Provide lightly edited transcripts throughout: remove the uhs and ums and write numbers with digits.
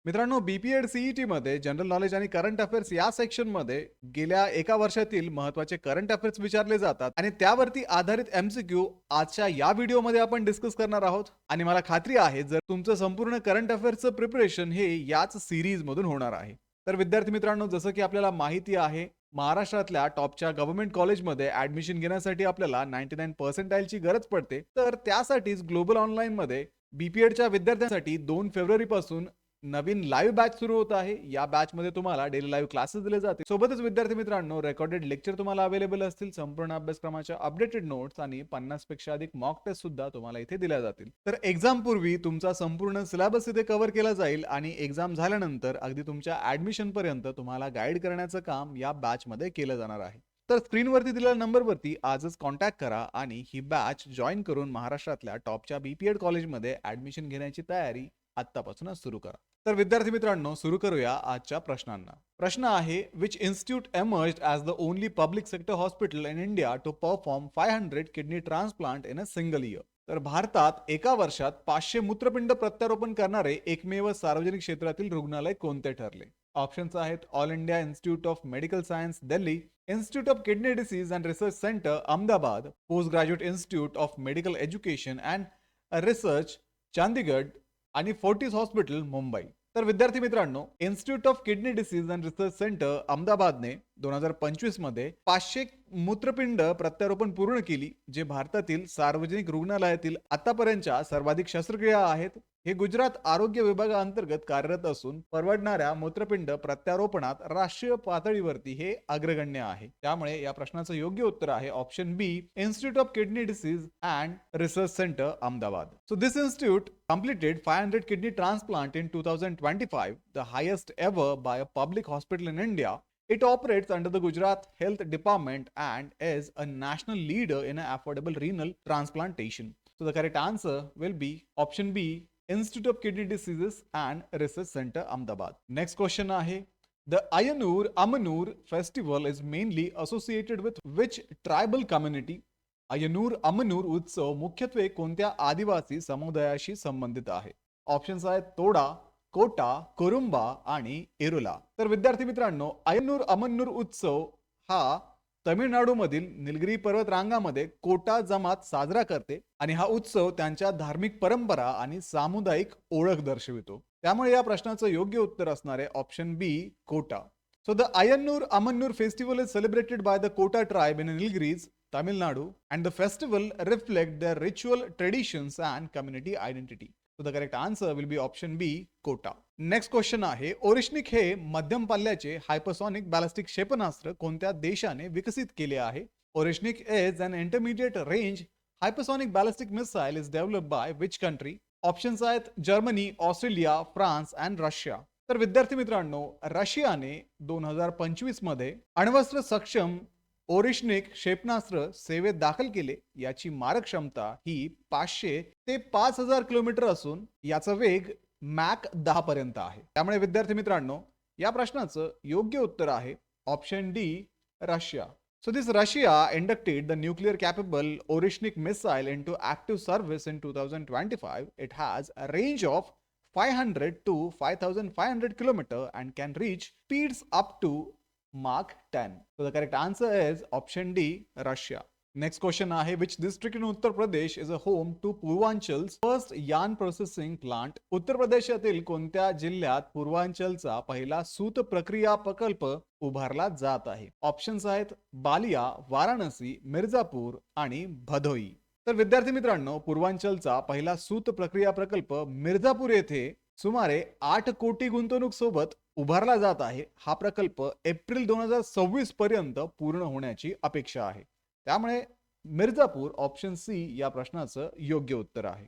मित्रांनो, BPEd CET मध्ये general knowledge आणि करंट अफेअर्स या सेक्शन मध्ये गेल्या एका वर्षातील महत्त्वाचे करंट अफेअर्स विचारले जातात आणि त्यावरती आधारित एमसीक्यू आजच्या या व्हिडिओमध्ये आपण डिस्कस करणार आहोत. आणि मला खात्री आहे जर तुमचं संपूर्ण करंट अफेअर्सचं प्रिपरेशन हे याच सिरीज मधून होणार आहे. तर विद्यार्थी मित्रांनो, जसं की आपल्याला माहिती आहे, महाराष्ट्रातल्या टॉपच्या गव्हर्नमेंट कॉलेजमध्ये ऍडमिशन घेण्यासाठी आपल्याला 99 पर्सेंटाईलची गरज पडते. तर त्यासाठीच ग्लोबल ऑनलाईन मध्ये बीपीएडच्या विद्यार्थ्यांसाठी 2 फेब्रुवारी पासून नवीन लाईव्ह बॅच सुरू होत आहे. या बॅच मध्ये तुम्हाला डेली लाईव्ह क्लासेस दिले जातील. सोबतच विद्यार्थी मित्रांनो, रेकॉर्डेड लेक्चर तुम्हाला अवेलेबल असतील. संपूर्ण अभ्यासक्रमाच्या अपडेटेड नोट्स आणि 50 पेक्षा अधिक मॉक टेस्ट सुद्धा तुम्हाला इथे दिल्या जातील. तर एक्झाम पूर्वी तुमचा संपूर्ण सिलेबस इथे कव्हर केला जाईल आणि एक्झाम झाल्यानंतर अगदी तुमच्या ऍडमिशन पर्यंत तुम्हाला गाईड करण्याचं काम या बॅच मध्ये केलं जाणार आहे. तर स्क्रीनवरती दिलेल्या नंबरवरती आजच कॉन्टॅक्ट करा आणि ही बॅच जॉईन करून महाराष्ट्रातल्या टॉपच्या बीपीएड कॉलेजमध्ये ऍडमिशन घेण्याची तयारी आत्तापासूनच सुरू करा. तर विद्यार्थी मित्रांनो, सुरू करूया आजच्या प्रश्नांना. प्रश्न आहे, which institute emerged as the only public sector hospital in India to perform 500 kidney transplant in a single year. तर भारतात एका वर्षात 500 मूत्रपिंड प्रत्यारोपण करणारे एकमेव सार्वजनिक क्षेत्रातील रुग्णालय कोणते ठरले? ऑप्शन्स आहेत all India institute of medical science Delhi, institute of kidney disease and research centre Ahmedabad, post graduate institute of medical education and research Chandigarh आणि फोर्टिस हॉस्पिटल मुंबई. तर विद्यार्थी मित्रांनो, institute of kidney disease and research centre अहमदाबादने 2025 मध्ये 500 मूत्रपिंड प्रत्यारोपण पूर्ण केली, जे भारतातील सार्वजनिक रुग्णालयातील आतापर्यंतच्या सर्वाधिक शस्त्रक्रिया आहेत. हे गुजरात आरोग्य विभागाअंतर्गत कार्यरत असून परवडणाऱ्या मूत्रपिंड प्रत्यारोपणात राष्ट्रीय पातळीवरती हे अग्रगण्य आहे. त्यामुळे या प्रश्नाचं योग्य उत्तर आहे option B, institute of kidney disease and research centre Ahmedabad. So this institute completed 500 kidney transplant in 2025, the highest ever by a public hospital in India. It operates under the Gujarat Health Department and is a national leader in affordable renal transplantation. So the correct answer will be option B, Institute of Kidney Diseases and Research Center, Ahmedabad. Next question आहे, the Ayanur Amanur festival is mainly associated with which tribal community? अयनूर Ammannur उत्सव मुख्यत्वे कोणत्या आदिवासी समुदायाशी संबंधित आहे? Options आहेत तोडा, कोटा, कुरुंबा आणि इरुला. तर विद्यार्थी मित्रांनो, अयनूर अमनूर उत्सव हा तमिळनाडूमधील निलगिरी पर्वत रांगामध्ये कोटा जमात साजरा करते आणि हा उत्सव त्यांच्या धार्मिक परंपरा आणि सामुदायिक ओळख दर्शवितो. त्यामुळे या प्रश्नाचं योग्य उत्तर असणार आहे option B, Kota. So the Ayanur Amanur festival is celebrated by the Kota tribe in Nilgiris, Tamil Nadu, and the festival reflect their ritual traditions and community identity. So the correct answer will be option B, Kota. Next question आहे, ओरिशनिक हे मध्यम पल्ल्याचे hypersonic ballistic क्षेपणास्त्र कोणत्या देशाने विकसित केले आहे? ओरिशनिक is an intermediate range hypersonic ballistic missile is developed by which country? Options आहेत Germany, Australia, France and Russia. तर विद्यार्थी मित्रांनो, रशियाने 2025 मध्ये अण्वस्त्र सक्षम ओरिशनिक क्षेपणास्त्र सेवेत दाखल केले. याची मारक क्षमता ही 500 ते 5000 किलोमीटर असून याचा वेग मॅक 10 पर्यंत आहे. त्यामुळे विद्यार्थी मित्रांनो, या प्रश्नाचं योग्य उत्तर आहे option D, Russia. So this Russia inducted the nuclear capable Orishnik missile into active service in 2025. It has a range of 500 to 5500 km and can reach speeds up to Mach 10. So the correct answer is option D, Russia. Next question आहे, which district in Uttar Pradesh is a home to Purvanchal's first yarn processing plant? उत्तर प्रदेशातील कोणत्या जिल्ह्यात पूर्वांचलचा पहिला सूत प्रक्रिया प्रकल्प उभारला जात आहे? ऑप्शन्स आहेत बालिया, वाराणसी, मिर्जापूर आणि भदोई. तर विद्यार्थी मित्रांनो, पूर्वांचलचा पहिला सूत प्रक्रिया प्रकल्प मिर्जापूर येथे सुमारे 8 कोटी गुंतवणूक सोबत उभारला जात आहे. हा प्रकल्प एप्रिल 2026 पर्यंत पूर्ण होण्याची अपेक्षा आहे. त्यामुळे मिर्जापूर ऑप्शन सी या प्रश्नाचं योग्य उत्तर आहे.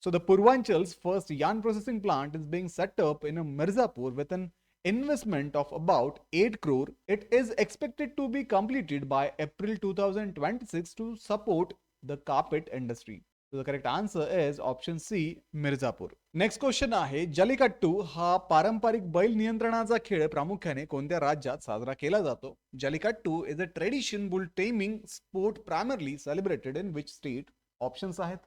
So the Purvanchal's first yarn processing plant is being set up in Mirzapur with an investment of about 8 crore. It is expected to be completed by April 2026 to support the carpet industry. So the correct answer is option C, Mirzapur. Next question आहे, जल्लीकट्टू हा पारंपरिक बैल नियंत्रणाचा खेळ प्रामुख्याने कोणत्या राज्यात साजरा केला जातो? Jallikattu is a tradition boule taming sport primarily celebrated in which state? Options आहेत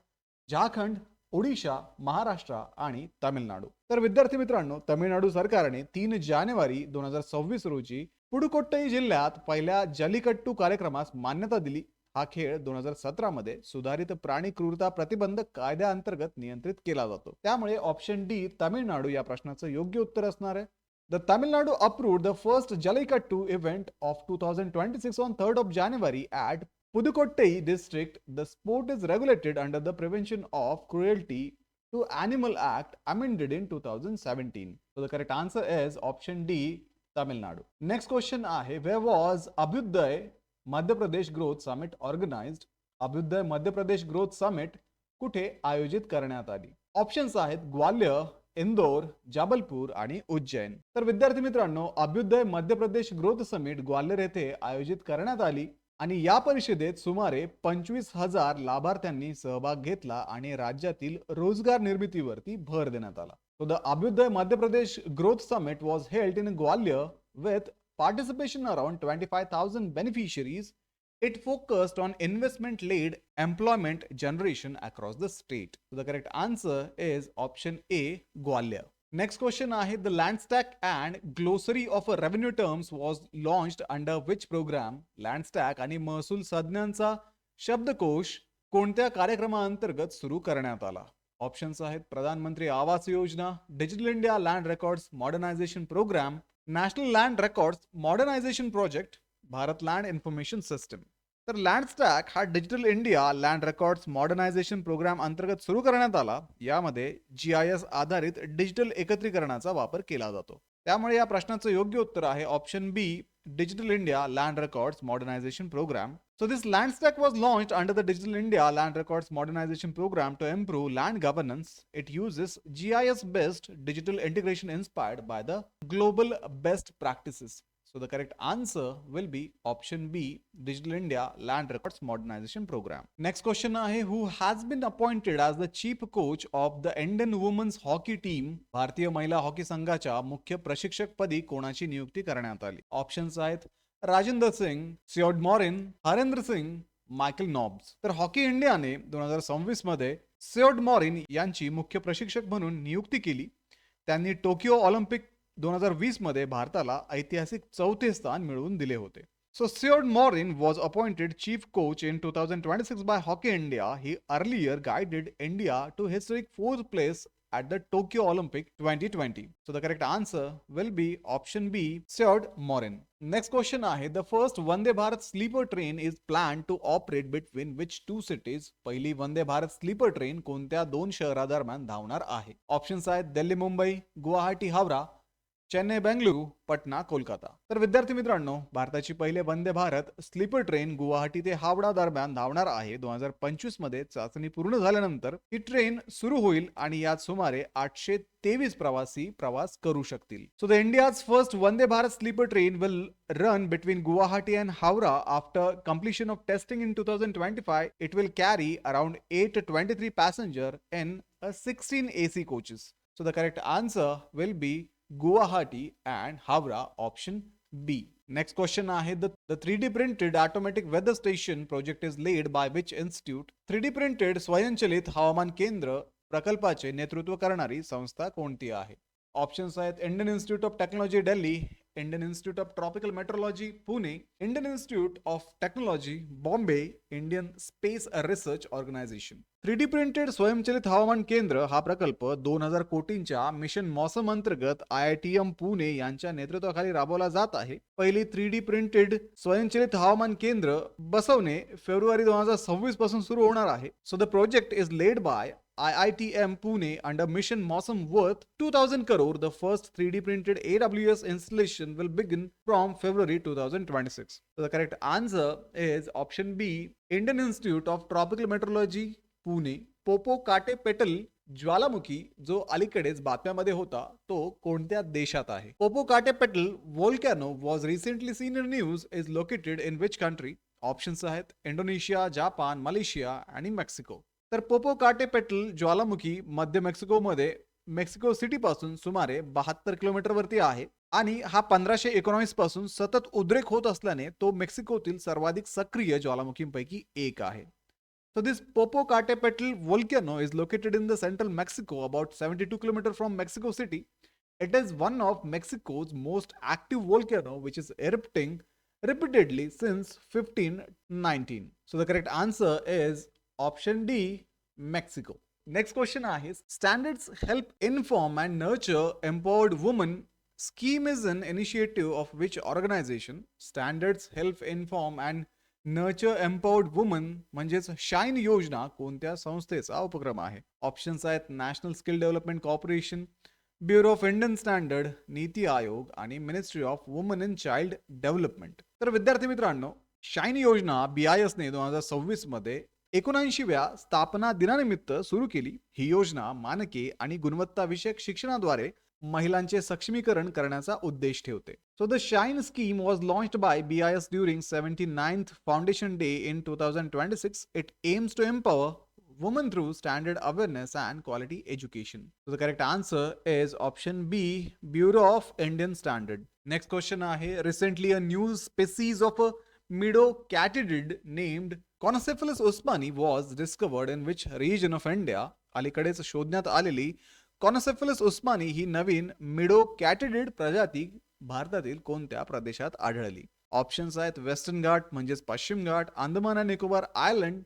झारखंड, ओडिशा, महाराष्ट्र आणि तामिळनाडू. तर विद्यार्थी मित्रांनो, तामिळनाडू सरकारने 3 जानेवारी 2026 रोजी पुडुकोट्टई जिल्ह्यात पहिल्या जल्लीकट्टू कार्यक्रमास मान्यता दिली. हा खेळ 2017 मध्ये सुधारित प्राणी क्रूरता प्रतिबंधक कायद्याअंतर्गत नियंत्रित केला जातो. त्यामुळे ऑप्शन डी तामिळनाडू या प्रश्नाचं योग्य उत्तर असणार आहे. The Tamil Nadu approved the first Jallikattu event of 2026 on 3rd of January at Pudukkottai district. The sport is regulated under the Prevention of Cruelty to Animal Act amended in 2017. So the correct answer is option D, Tamil Nadu. Next question आहे, where was Abhyuday Madhya Pradesh Growth Summit organized? Abhyuday Madhya Pradesh Growth Summit कुठे आयोजित करण्यात आली? Options आहेत ग्वाल्हेर, इंदोर, जबलपूर आणि उज्जैन. तर विद्यार्थी मित्रांनो, अभ्युदय मध्य प्रदेश ग्रोथ समिट ग्वाल्हेर येथे आयोजित करण्यात आली आणि या परिषदेत सुमारे 25,000 लाभार्थ्यांनी सहभाग घेतला आणि राज्यातील रोजगार निर्मितीवरती भर देण्यात आला. So the Abhyuday Madhya Pradesh Growth Summit was held in Gwalior with participation around 25,000 beneficiaries. It focused on investment-led employment generation across the state. So the correct answer is option A, Gwalior. Next question आहे, the Landstack and Glossary of Revenue Terms was launched under which program? Landstack आणि महसूल संज्ञांचा शब्दकोश कोणत्या कार्यक्रमाअंतर्गत सुरू करण्यात आला? Options आहेत Pradhan Mantri Awas Yojana, digital India land records modernisation programme, national land records modernisation project, Bharat land information system. तर लँडस्टॅक हा digital India land records modernisation programme अंतर्गत सुरू करण्यात आला. यामध्ये GIS आधारित डिजिटल एकत्रीकरणाचा वापर केला जातो. त्यामुळे या प्रश्नाचं योग्य उत्तर आहे option B, digital India land records modernisation programme. So this Landstack was launched under the Digital India Land Records Modernization Program to improve land governance. It uses GIS-based digital integration inspired by the global best practices. So the correct answer will be option B, Digital India Land Records Modernization Program. Next question आहे, who has been appointed as the chief coach of the Indian Women's Hockey Team? भारतीय महिला hockey संघाच्या मुख्य प्रशिक्षक पदी कोणाची नियुक्ती करण्यात आली? ऑप्शन्स आहेत राजेंद्र सिंग, सियोड मॉरिन, हरेंद्र सिंग, मायकल नॉब्स. तर हॉकी इंडियाने 2026 मध्ये सियोड मॉरिन यांची मुख्य प्रशिक्षक म्हणून नियुक्ती केली. त्यांनी टोकियो ऑलिम्पिक 2020 मध्ये भारताला ऐतिहासिक 4थे स्थान मिळवून दिले होते. So Siod Morin was appointed chief coach in 2026 by Hockey India. He earlier guided India to historic 4th place at the Tokyo Olympic 2020. So the correct answer will be option B, Siod Morin. Next question आहे, the first Vande Bharat sleeper train is planned to operate between which two cities? पहिली Vande Bharat sleeper train कोणत्या दोन शहरादरम्यान धावणार आहे? Options आहेत दिल्ली मुंबई, गुवाहाटी हावरा, चेन्नई बेंगलुरू, पटना कोलकाता. तर विद्यार्थी मित्रांनो, भारताची पहिले वंदे भारत स्लीपर ट्रेन गुवाहाटी ते हावडा दरम्यान धावणार आहे. 2025 मध्ये चाचणी पूर्ण झाल्यानंतर ही ट्रेन सुरू होईल आणि यात सुमारे 823 प्रवासी प्रवास करू शकतील. So the India's first Vande Bharat sleeper train will run between Guwahati and Howrah after completion of testing in 2025. It will carry around 823 passengers in 16 AC coaches. So the correct answer will be Guwahati and Howrah, option B. Next question आहे, the 3D printed automatic weather station project is led by which institute? 3D printed स्वयंचलित हवामान केंद्र प्रकल्पाचे नेतृत्व करणारी संस्था कोणती आहे? ऑप्शन्स आहेत Indian institute of technology Delhi, Indian institute of tropical meteorology Pune, Indian institute of technology Bombay, Indian space research organisation. 3D printed स्वयंचलित हवामान केंद्र हा प्रकल्प 2000 कोटींच्या मिशन मौसम अंतर्गत IITM पुणे यांच्या नेतृत्वाखाली राबवला जात आहे. पहिली 3D प्रिंटेड स्वयंचलित हवामान केंद्र बसवणे फेब्रुवारी 2026 पासून सुरू होणार आहे. So the project is led by IITM Pune under Mission Mausam worth 2,000 crore. The first 3D printed AWS installation will begin from February 2026. So the correct answer is option B, Indian Institute of Tropical Meteorology, Pune. पोपोकाटेपेटल ज्वालामुखी जो अलीकडेच बातम्यामध्ये होता तो कोणत्या देशात आहे? पोपोकाटेपेटल volcano was recently seen in news is located in which country? Options आहेत Indonesia, Japan, Malaysia आणि मेक्सिको. तर पोपोकाटेपेटल ज्वालामुखी मध्य मेक्सिकोमध्ये मेक्सिको सिटी पासून सुमारे 72 किलोमीटर वरती आहे आणि हा 1519 पासून सतत उद्रेक होत असल्याने तो मेक्सिकोतील सर्वाधिक सक्रिय ज्वालामुखींपैकी एक आहे. So this Popocatépetl volcano is located in the central Mexico, about 72 kilometers from Mexico City. It is one of Mexico's most active volcano, which is erupting repeatedly since 1519. So the correct answer is option D, Mexico. Next question is Standards Help Inform and Nurture Empowered Women scheme is an initiative of which organization? Standards Help Inform and nurture empowered women म्हणजेच Shine योजना कोणत्या संस्थेचा उपक्रम आहे? Options आहेत national skill development corporation, bureau of Indian standard, NITI Aayog आणि ministry of women and child development. तर विद्यार्थी मित्रांनो, शाईन योजना BIS ने 2026 मध्ये 79व्या स्थापना दिनानिमित्त सुरू केली. ही योजना मानके आणि गुणवत्ता विषयक शिक्षणाद्वारे महिलांचे सक्षमीकरण करण्याचा उद्देश ठेवते. So the Shine scheme was launched by BIS during 79th Foundation Day in 2026. It aims to empower women through standard awareness and quality education. So the correct answer is option B, Bureau of Indian Standard. Next question आहे recently a new species of a midocatidid named Concephalus usmani was discovered in which region of India? अलीकडेच शोधण्यात आलेली कॉनसेफेलस उस्मानी ही नवीन मिडोकॅटिडिड प्रजाती भारतातील कोणत्या प्रदेशात आढळली? Options आहेत वेस्टर्न घाट म्हणजेच पश्चिम घाट, अंदमान आणि निकोबार आयलंड,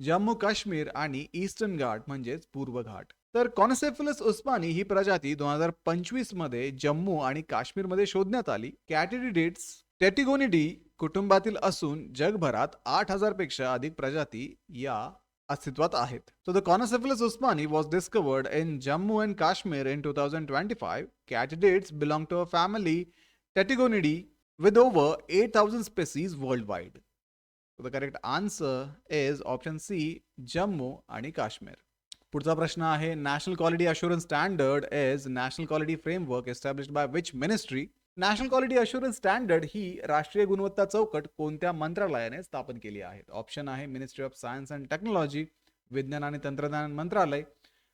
जम्मू काश्मीर आणि ईस्टर्न घाट म्हणजेच पूर्व घाट. तर कॉनसेफेलस उस्मानी ही प्रजाती 2025 मध्ये जम्मू आणि काश्मीर मध्ये शोधण्यात आली. कॅटिडिडेट्स टेटिगोनिडी कुटुंबातील असून जगभरात 8000 पेक्षा अधिक प्रजाती या अस्तित्वात आहेत. So the Concephalus usmani was discovered in Jammu and Kashmir in 2025. Catidates belong to a family Tetigonidae with over 8000 species worldwide. So the correct answer is option C, Jammu आणि काश्मीर. पुढचा प्रश्न आहे national quality assurance standard is national quality framework established by which ministry? National quality assurance standard ही राष्ट्रीय गुणवत्ता चौकट कोणत्या मंत्रालयाने स्थापन केली आहे? ऑप्शन आहे ministry of science and technology, विज्ञान आणि तंत्रज्ञान मंत्रालय,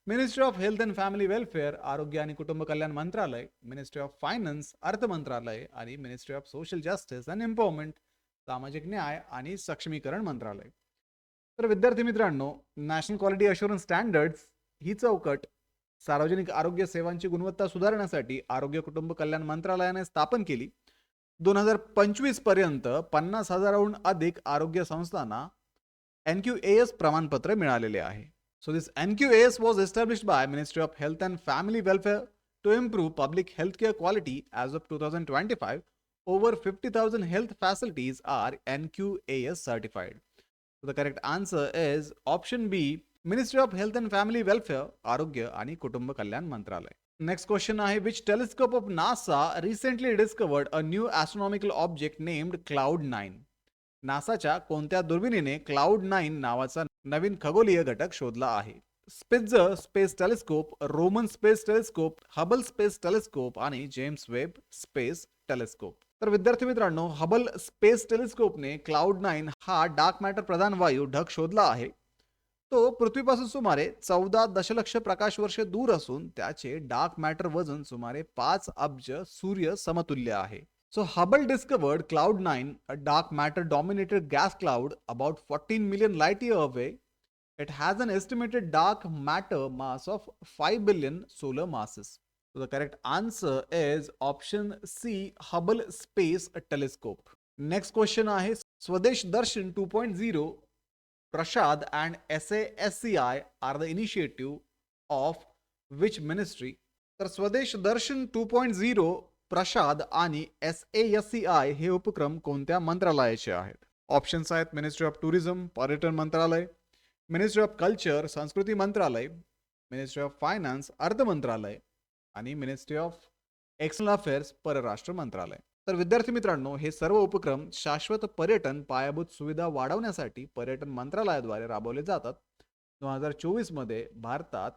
ministry of health and family welfare आरोग्य आणि कुटुंब कल्याण मंत्रालय, मिनिस्ट्री ऑफ फायनान्स अर्थ मंत्रालय आणि ministry of social justice and empowerment सामाजिक न्याय आणि सक्षमीकरण मंत्रालय. तर विद्यार्थी मित्रांनो, नॅशनल क्वालिटी अश्युरन्स स्टँडर्ड्स ही चौकट सार्वजनिक आरोग्य सेवांची गुणवत्ता सुधारण्यासाठी आरोग्य कुटुंब कल्याण मंत्रालयाने स्थापन केली. 2025 पर्यंत 50,000हून अधिक आरोग्य संस्थांना NQAS प्रमाणपत्र मिळालेले आहे. So this NQAS was established by ministry of health and family welfare to improve public health care quality as of 2025. Over 50,000 health facilities are NQAS certified. So the correct answer is option B, Ministry of Health and Family Welfare, आरोग्य आणि कुटुंब कल्याण मंत्रालय. Next question आहे which telescope of NASA recently discovered a new astronomical object named Cloud9? नासाच्या कोणत्या दुर्बिणीने Cloud9 नावाचा नवीन खगोलीय घटक शोधला आहे? Spitzer space telescope, Roman space telescope, Hubble space telescope आणि जेम्स वेब स्पेस टेलिस्कोप. तर विद्यार्थी मित्रांनो, हबल स्पेस टेलिस्कोपने Cloud9 हा डार्क मॅटर प्रधान वायू ढग शोधला आहे. तो पृथ्वीपासून सुमारे 14 दशलक्ष प्रकाश वर्ष दूर असून त्याचे डार्क मॅटर वजन सुमारे 5 अब्ज सूर्य समतुल्य आहे. So Hubble discovered Cloud9, a dark matter dominated gas cloud about 14 million light year away. It has an estimated dark matter mass of 5 billion solar masses. So the correct answer is option C, Hubble Space Telescope. Next question आहे Swadesh Darshan 2.0, Prashad and SASCI are the initiative of which ministry? तर स्वदेश दर्शन 2.0, प्रसाद आणि SASCI हे उपक्रम कोणत्या मंत्रालयाचे आहेत? Options आहेत ministry of tourism पर्यटन मंत्रालय, मिनिस्ट्री ऑफ कल्चर संस्कृती मंत्रालय, मिनिस्ट्री ऑफ फायनान्स अर्थ मंत्रालय आणि मिनिस्ट्री ऑफ एक्सटर्नल अफेअर्स परराष्ट्र मंत्रालय. तर विद्यार्थी मित्रांनो, हे सर्व उपक्रम शाश्वत पर्यटन पायाभूत सुविधा वाढवण्यासाठी पर्यटन मंत्रालयाद्वारे राबवले जातात. 2024 मध्ये भारतात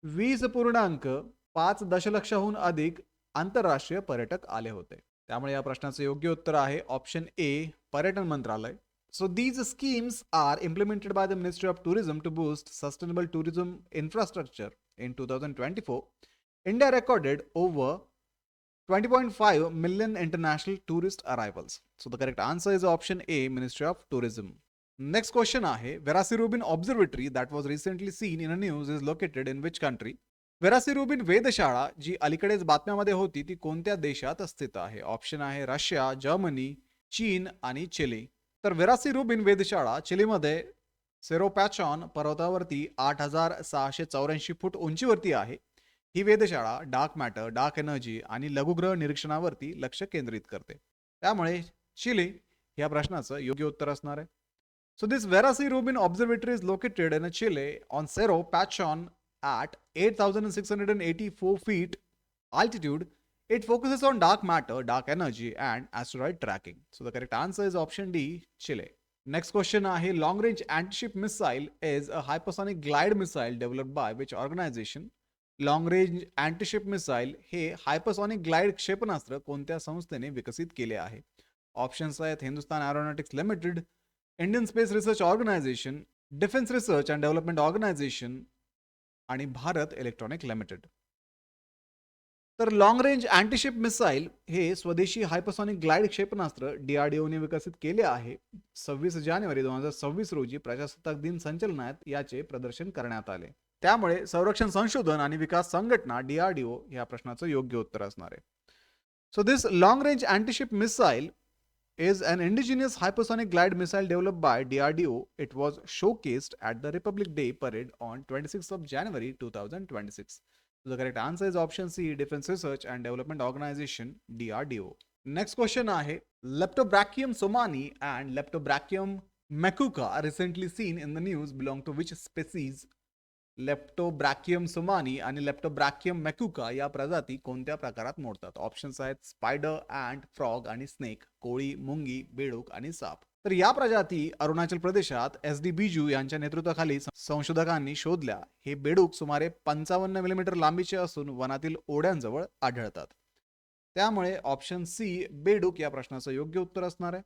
20.5 दशलक्षाहून अधिक आंतरराष्ट्रीय पर्यटक आले होते. त्यामुळे या प्रश्नाचे योग्य उत्तर आहे ऑप्शन ए, पर्यटन मंत्रालय. So these schemes are implemented by the Ministry of Tourism to boost sustainable tourism infrastructure. In 2024, India recorded over 20.5 million international tourist arrivals. So the correct answer is option A, Ministry of Tourism. Next question आहे, Vera C Rubin observatory that was recently seen in a news is located in which country? Vera C Rubin वेधशाळा जी अलीकडेच बातम्यामध्ये होती ती कोणत्या देशात स्थित आहे? ऑप्शन आहे रशिया, जर्मनी, चीन आणि चिली. तर वेरासिरुबिन वेधशाळा चिलीमध्ये सेरोपॅचॉन पर्वतावरती 8,684 फूट उंचीवरती आहे. ही वेधशाळा डार्क मॅटर, डार्क एनर्जी आणि लघुग्रह निरीक्षणावरती लक्ष केंद्रित करते. त्यामुळे चिली या प्रश्नाचं योग्य उत्तर असणार आहे. So this Verasi Rubin Observatory is located in Chile on Cerro Pachon at 8,684 feet altitude. It focuses on dark matter, dark energy and asteroid tracking. So the correct answer is option D, Chile. Next question आहे, long range anti-ship missile is a hypersonic glide missile developed by which organization? Long range antiship missile हे hypersonic glide क्षेपणास्त्र कोणत्या संस्थेने विकसित केले आहे? Options आहेत Hindustan aeronautics limited, Indian space research organisation, defence research and development organisation आणि Bharat electronic limited. तर लॉंग रेंज अँटीशिप मिसाईल हे स्वदेशी हायपरसॉनिक ग्लाइड क्षेपणास्त्र डीआरडीओने विकसित केले आहे. 26 जानेवारी 2026 रोजी प्रजासत्ताक दिन संचलनात याचे प्रदर्शन करण्यात आले. त्यामुळे संरक्षण संशोधन आणि विकास संघटना डीआरडीओ या प्रश्नाचं योग्य उत्तर असणार आहे. So this long range antiship missile is an indigenous hypersonic glide missile developed by DRDO. It was showcased at the Republic Day parade on 26th of January 2026. So the correct answer is option C, Defense Research and Development Organization, DRDO. Next question आहे, Leptobrachium somani and Leptobrachium macuca are recently seen in the news belong to which species? लेप्टोब्रॅकियम Sumani आणि लेप्टोब्रॅकियम मॅक्युका या प्रजाती कोणत्या प्रकारात मोडतात? Options आहेत spider, ant, frog आणि snake, कोळी, मुंगी, बेडूक आणि साप. तर या प्रजाती अरुणाचल प्रदेशात SD बिजू यांच्या नेतृत्वाखाली संशोधकांनी शोधल्या. हे बेडूक सुमारे 55 मिलीमीटर लांबीचे असून वनातील ओढ्यांजवळ आढळतात. त्यामुळे ऑप्शन सी बेडूक या प्रश्नाचं योग्य उत्तर असणार आहे.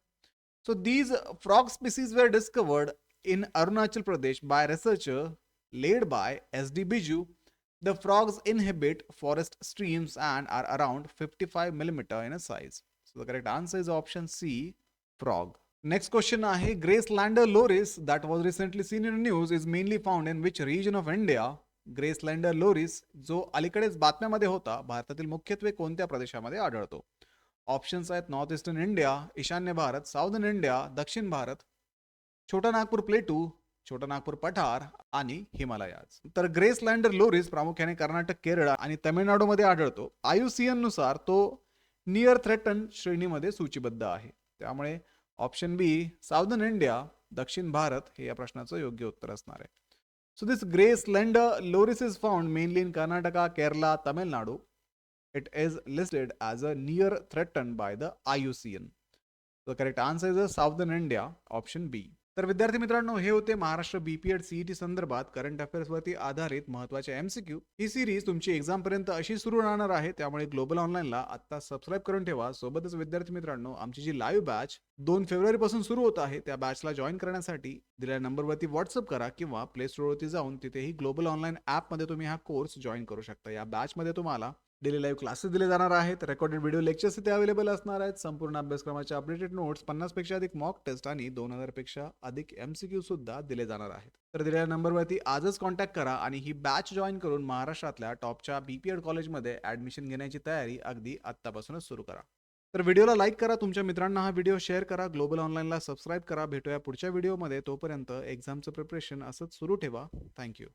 So these frog species were discovered in Arunachal Pradesh by researcher led by SD Biju. The frogs inhabit forest streams and are around 55 millimeter in a size. So the correct answer is option C, frog. Next question आहे, Grayslander loris that was recently seen in the news is mainly found in which region of India? Grayslander loris जो अलीकडेच बातम्यामध्ये होता भारतातील मुख्यत्वे कोणत्या प्रदेशामध्ये आढळतो? ऑप्शन्स आहेत नॉर्थ ईस्टर्न इंडिया, ईशान्य भारत, साऊदर्न इंडिया, दक्षिण भारत, छोटा नागपूर प्लेटू, छोटा नागपूर पठार आणि हिमालयाज. तर ग्रेसलँडर लोरिस प्रामुख्याने कर्नाटक, केरळ आणि तमिळनाडूमध्ये आढळतो. IUCN नुसार तो नियर थ्रेटन श्रेणीमध्ये सूचीबद्ध आहे. त्यामुळे ऑप्शन बी साऊदर्न इंडिया, दक्षिण भारत हे या प्रश्नाचं योग्य उत्तर असणार आहे. So this grey slender loris is found mainly in Karnataka, Kerala, Tamil Nadu. It is listed as a near threaten by the IUCN. The correct answer is southern India, option B. तर विद्यार्थी मित्रांनो, हे होते महाराष्ट्र BPED CET संदर्भात करंट अफेअर्स वरती आधारित महत्त्वाचे MCQ. ही सिरीज तुमची एक्झाम पर्यंत अशी सुरू राहणार आहे. त्यामुळे ग्लोबल ऑनलाईनला आता सबस्क्राईब करून ठेवा. सोबतच विद्यार्थी मित्रांनो, आमची जी लाईव्ह बॅच 2 फेब्रुवारी पासून सुरू होत आहे त्या बॅचला जॉईन करण्यासाठी दिलेल्या नंबरवरती व्हॉट्सअप करा किंवा प्ले स्टोअरवरती जाऊन तिथेही ग्लोबल ऑनलाईन ॲपमध्ये तुम्ही हा कोर्स जॉईन करू शकता. या बॅचमध्ये तुम्हाला डेली लाईव्ह क्लासेस दिले जाणार आहेत, रेकॉर्डेड व्हिडिओ लेक्चर्स इथे अवेलेबल असणार आहेत, संपूर्ण अभ्यासक्रमाचे अपडेटेड नोट्स, 50 पेक्षा अधिक मॉक टेस्ट आणि 2000 पेक्षा अधिक MCQ सुद्धा दिले जाणार आहेत. तर दिलेल्या नंबरवरती आजच कॉन्टॅक्ट करा आणि ही बॅच जॉईन करून महाराष्ट्रातल्या टॉपच्या BPED कॉलेजमध्ये ऍडमिशन घेण्याची तयारी अगदी आत्तापासूनच सुरू करा. तर व्हिडिओला लाईक करा, तुमच्या मित्रांना हा व्हिडिओ शेअर करा, ग्लोबल ऑनलाईनला सबस्क्राईब करा. भेटूया पुढच्या व्हिडिओमध्ये. तोपर्यंत एक्झामचं प्रिपरेशन असंच सुरू ठेवा. थँक्यू.